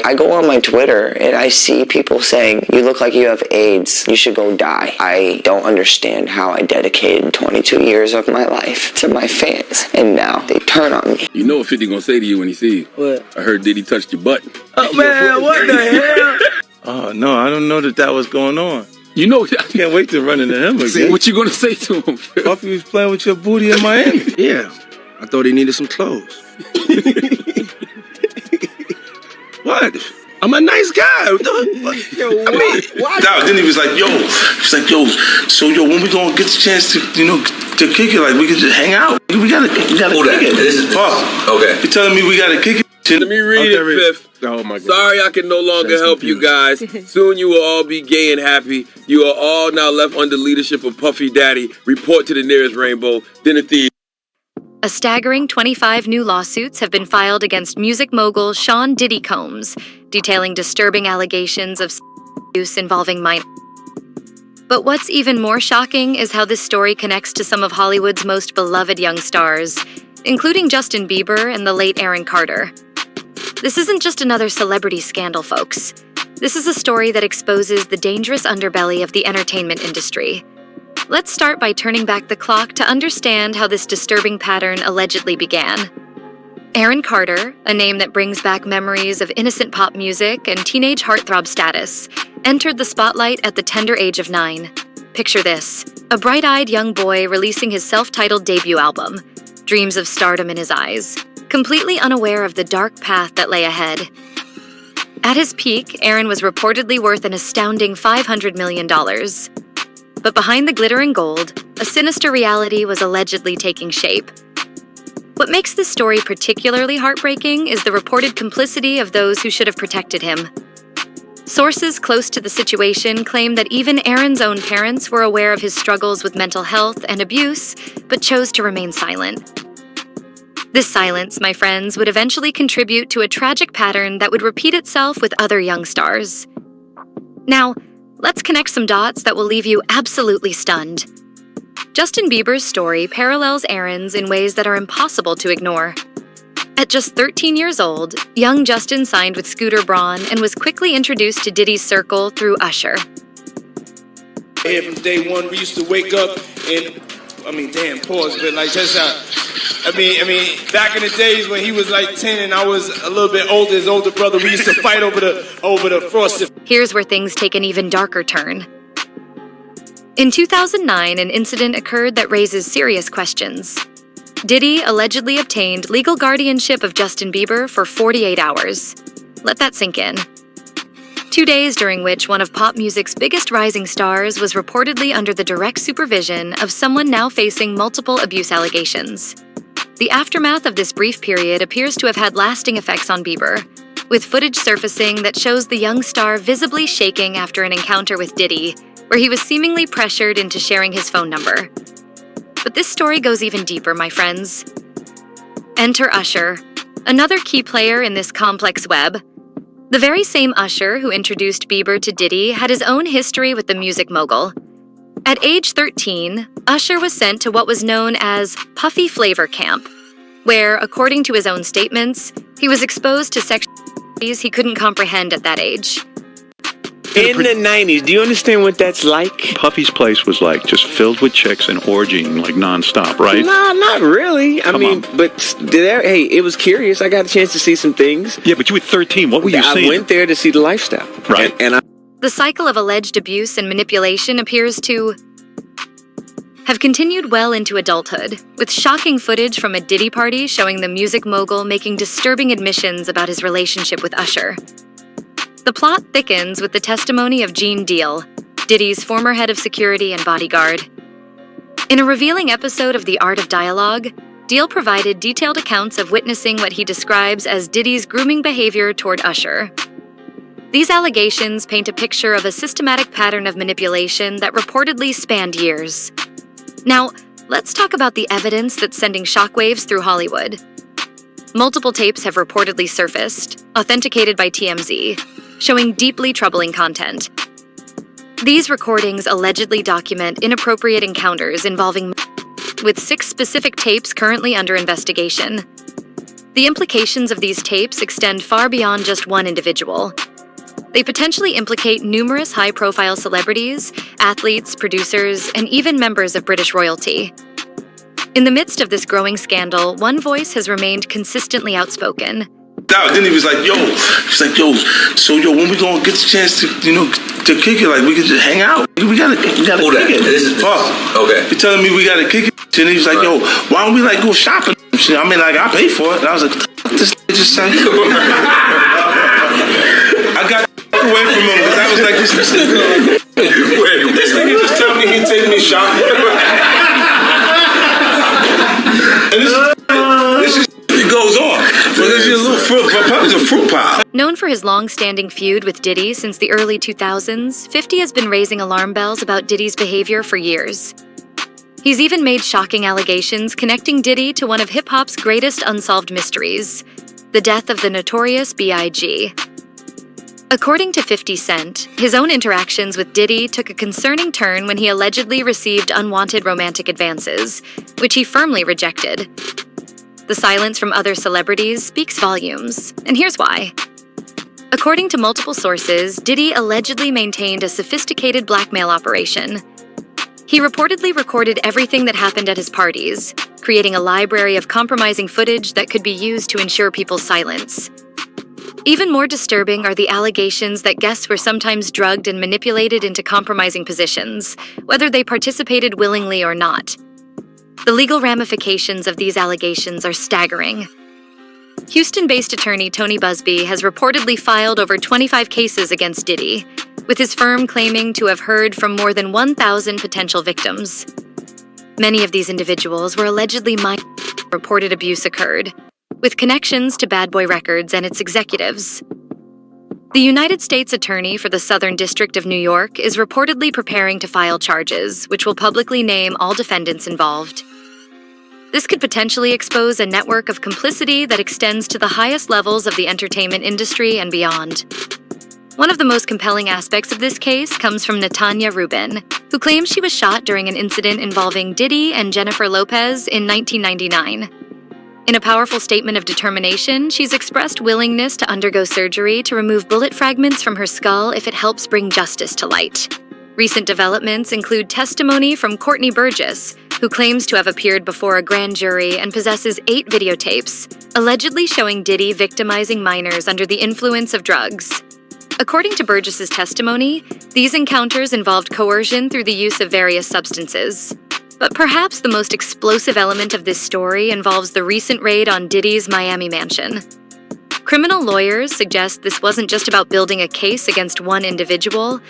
I go on my Twitter and I see people saying, you look like you have AIDS, you should go die. I don't understand how I dedicated 22 years of my life to my fans, and now they turn on me. You know what 50 gonna say to you when he see you? What? I heard Diddy touched your butt. Oh man, what the hell? Oh no, I don't know that was going on. You know, I can't wait to run into him again. What you gonna say to him? Puffy was playing with your booty in Miami. Yeah, I thought he needed some clothes. What? I'm a nice guy. Yo, what? Then he was like, so when we gonna get the chance to kick it, like we can just hang out. We gotta kick it. This is Puff. Okay. You telling me we gotta kick it? Let me read it, Fifth. Oh my God. Sorry I can no longer help you guys. Soon you will all be gay and happy. You are all now left under leadership of Puffy Daddy. Report to the nearest rainbow. Dinner thieves. A staggering 25 new lawsuits have been filed against music mogul Sean Diddy Combs, detailing disturbing allegations of abuse involving minors. But what's even more shocking is how this story connects to some of Hollywood's most beloved young stars, including Justin Bieber and the late Aaron Carter. This isn't just another celebrity scandal, folks. This is a story that exposes the dangerous underbelly of the entertainment industry. Let's start by turning back the clock to understand how this disturbing pattern allegedly began. Aaron Carter, a name that brings back memories of innocent pop music and teenage heartthrob status, entered the spotlight at the tender age of 9. Picture this, a bright-eyed young boy releasing his self-titled debut album, dreams of stardom in his eyes, completely unaware of the dark path that lay ahead. At his peak, Aaron was reportedly worth an astounding $500 million. But behind the glittering gold, a sinister reality was allegedly taking shape. What makes this story particularly heartbreaking is the reported complicity of those who should have protected him. Sources close to the situation claim that even Aaron's own parents were aware of his struggles with mental health and abuse, but chose to remain silent. This silence, my friends, would eventually contribute to a tragic pattern that would repeat itself with other young stars. Now, let's connect some dots that will leave you absolutely stunned. Justin Bieber's story parallels Aaron's in ways that are impossible to ignore. At just 13 years old, young Justin signed with Scooter Braun and was quickly introduced to Diddy's circle through Usher. Here from day one, we used to wake up and, back in the days when he was like 10 and I was a little bit older, his older brother, we used to fight over the frosted. Here's where things take an even darker turn. In 2009, an incident occurred that raises serious questions. Diddy allegedly obtained legal guardianship of Justin Bieber for 48 hours. Let that sink in. 2 days during which one of pop music's biggest rising stars was reportedly under the direct supervision of someone now facing multiple abuse allegations. The aftermath of this brief period appears to have had lasting effects on Bieber, with footage surfacing that shows the young star visibly shaking after an encounter with Diddy, where he was seemingly pressured into sharing his phone number. But this story goes even deeper, my friends. Enter Usher, another key player in this complex web. The very same Usher who introduced Bieber to Diddy had his own history with the music mogul. At age 13, Usher was sent to what was known as Puffy Flavor Camp, where, according to his own statements, he was exposed to sexualities he couldn't comprehend at that age. In the 90s, do you understand what that's like? Puffy's place was like just filled with chicks and orgying like nonstop, right? No, not really. I mean, it was curious. I got a chance to see some things. Yeah, but you were 13. What were you seeing? I went there to see the lifestyle. Right. The cycle of alleged abuse and manipulation appears to have continued well into adulthood, with shocking footage from a Diddy party showing the music mogul making disturbing admissions about his relationship with Usher. The plot thickens with the testimony of Gene Deal, Diddy's former head of security and bodyguard. In a revealing episode of The Art of Dialogue, Deal provided detailed accounts of witnessing what he describes as Diddy's grooming behavior toward Usher. These allegations paint a picture of a systematic pattern of manipulation that reportedly spanned years. Now, let's talk about the evidence that's sending shockwaves through Hollywood. Multiple tapes have reportedly surfaced, authenticated by TMZ, showing deeply troubling content. These recordings allegedly document inappropriate encounters involving with 6 specific tapes currently under investigation. The implications of these tapes extend far beyond just one individual. They potentially implicate numerous high-profile celebrities, athletes, producers, and even members of British royalty. In the midst of this growing scandal, one voice has remained consistently outspoken. Then he was like, yo, so when we gonna get the chance to, to kick it, like we could just hang out. We gotta kick it. This is okay. You're telling me we gotta kick it? And he was like, yo, why don't we like go shopping? I mean, like, I pay for it. And I was like, this just said. I got away from him because I was like, this nigga just tell me he'd take me shopping. And this is it goes on. Well, there's a little fruit pile. Known for his long-standing feud with Diddy since the early 2000s, 50 has been raising alarm bells about Diddy's behavior for years. He's even made shocking allegations connecting Diddy to one of hip-hop's greatest unsolved mysteries, the death of the notorious B.I.G. According to 50 Cent, his own interactions with Diddy took a concerning turn when he allegedly received unwanted romantic advances, which he firmly rejected. The silence from other celebrities speaks volumes, and here's why. According to multiple sources, Diddy allegedly maintained a sophisticated blackmail operation. He reportedly recorded everything that happened at his parties, creating a library of compromising footage that could be used to ensure people's silence. Even more disturbing are the allegations that guests were sometimes drugged and manipulated into compromising positions, whether they participated willingly or not. The legal ramifications of these allegations are staggering. Houston-based attorney Tony Busby has reportedly filed over 25 cases against Diddy, with his firm claiming to have heard from more than 1,000 potential victims. Many of these individuals were allegedly minors when reported abuse occurred, with connections to Bad Boy Records and its executives. The United States Attorney for the Southern District of New York is reportedly preparing to file charges, which will publicly name all defendants involved. This could potentially expose a network of complicity that extends to the highest levels of the entertainment industry and beyond. One of the most compelling aspects of this case comes from Natanya Rubin, who claims she was shot during an incident involving Diddy and Jennifer Lopez in 1999. In a powerful statement of determination, she's expressed willingness to undergo surgery to remove bullet fragments from her skull if it helps bring justice to light. Recent developments include testimony from Courtney Burgess, who claims to have appeared before a grand jury and possesses 8 videotapes, allegedly showing Diddy victimizing minors under the influence of drugs. According to Burgess's testimony, these encounters involved coercion through the use of various substances. But perhaps the most explosive element of this story involves the recent raid on Diddy's Miami mansion. Criminal lawyers suggest this wasn't just about building a case against one individual.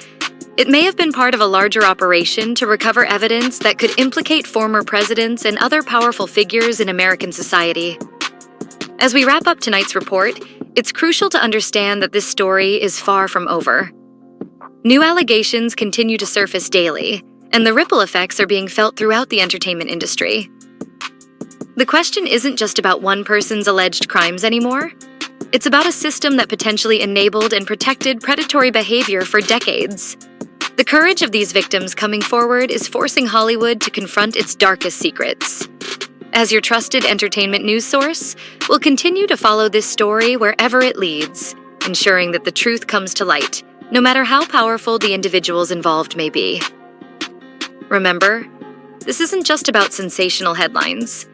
It may have been part of a larger operation to recover evidence that could implicate former presidents and other powerful figures in American society. As we wrap up tonight's report, it's crucial to understand that this story is far from over. New allegations continue to surface daily, and the ripple effects are being felt throughout the entertainment industry. The question isn't just about one person's alleged crimes anymore. It's about a system that potentially enabled and protected predatory behavior for decades. The courage of these victims coming forward is forcing Hollywood to confront its darkest secrets. As your trusted entertainment news source, we'll continue to follow this story wherever it leads, ensuring that the truth comes to light, no matter how powerful the individuals involved may be. Remember, this isn't just about sensational headlines.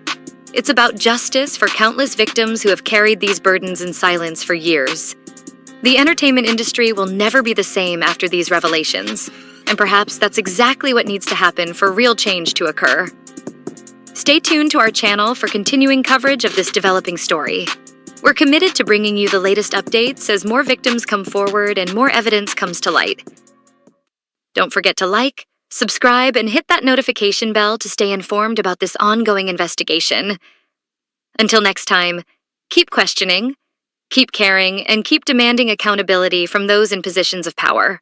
It's about justice for countless victims who have carried these burdens in silence for years. The entertainment industry will never be the same after these revelations, and perhaps that's exactly what needs to happen for real change to occur. Stay tuned to our channel for continuing coverage of this developing story. We're committed to bringing you the latest updates as more victims come forward and more evidence comes to light. Don't forget to like, subscribe, and hit that notification bell to stay informed about this ongoing investigation. Until next time, keep questioning, keep caring, and keep demanding accountability from those in positions of power.